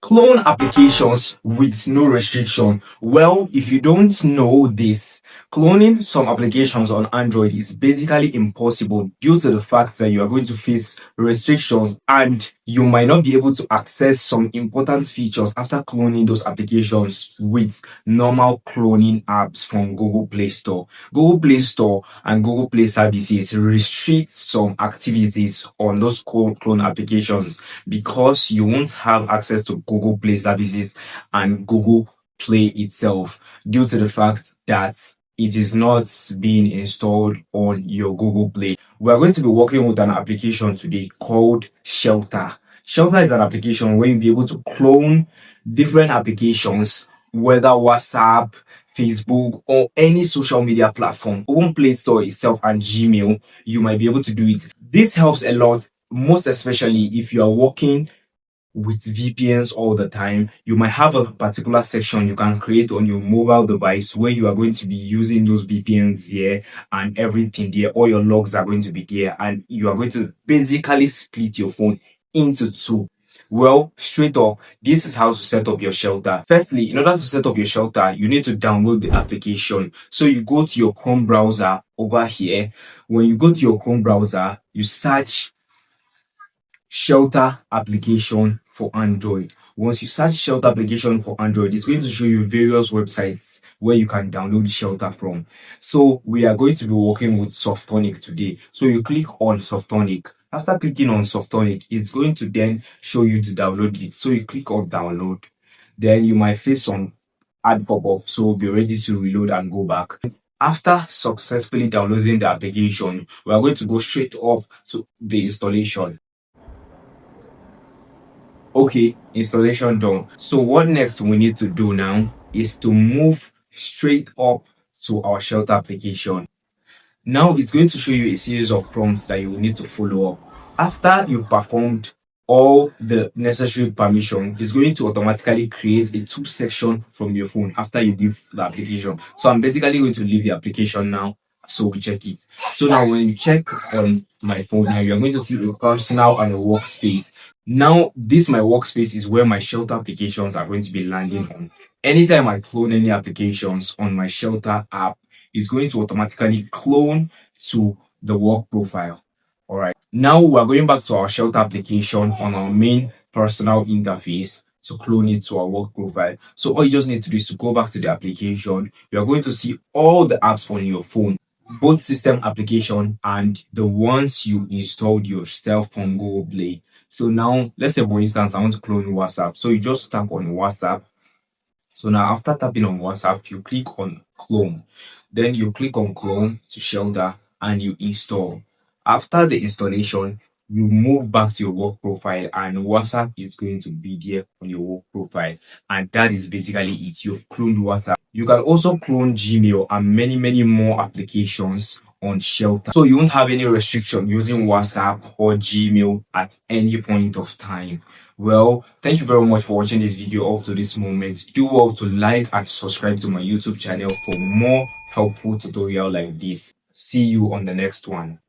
Clone applications with no restriction. Well, if you don't know this, cloning some applications on Android is basically impossible due to the fact that you are going to face restrictions and you might not be able to access some important features after cloning those applications with normal cloning apps from Google Play Store. Google Play Store and Google Play services restrict some activities on those clone applications because you won't have access to Google Play services and Google Play itself due to the fact that it is not being installed on your Google Play. We are going to be working with an application today called Shelter. Shelter is an application where you'll be able to clone different applications, whether WhatsApp, Facebook, or any social media platform. Google Play Store itself and Gmail, you might be able to do it. This helps a lot, most especially if you are working with VPNs all the time. You might have a particular section you can create on your mobile device where you are going to be using those VPNs here and everything there. All your logs are going to be there and you are going to basically split your phone into two. Well, straight up, this is how to set up your Shelter. Firstly, in order to set up your Shelter, you need to download the application. So you go to your Chrome browser over here. When you go to your Chrome browser, you search Shelter application for Android. Once you search Shelter application for Android, it's going to show you various websites where you can download Shelter from. So we are going to be working with Softonic today. So you click on Softonic. After clicking on Softonic, it's going to then show you to download it. So you click on download. Then you might face some ad pop-up. So be ready to reload and go back. After successfully downloading the application, we are going to go straight up to the installation. Okay, installation done. So what next we need to do now is to move straight up to our Shelter application. Now it's going to show you a series of prompts that you will need to follow up. After you've performed all the necessary permission, it's going to automatically create a tool section from your phone after you leave the application. So I'm basically going to leave the application now. So we check it. So now when you check on my phone now, you're going to see a personal and a workspace. Now this my workspace is where my Shelter applications are going to be landing on. Anytime I clone any applications on my Shelter app, it's going to automatically clone to the work profile. All right. Now we're going back to our Shelter application on our main personal interface to clone it to our work profile. So all you just need to do is to go back to the application. You are going to see all the apps on your phone, both system application and the ones you installed yourself from Google Play. So now let's say for instance I want to clone WhatsApp. So you just tap on WhatsApp. So now after tapping on WhatsApp, you click on clone. Then you click on clone to Shelter and you install. After the installation, you move back to your work profile and WhatsApp is going to be there on your work profile. And that is basically it. You've cloned WhatsApp. You can also clone Gmail and many more applications on Shelter. So you won't have any restriction using WhatsApp or Gmail at any point of time. Well, thank you very much for watching this video up to this moment. Do well to like and subscribe to my YouTube channel for more helpful tutorial like this. See you on the next one.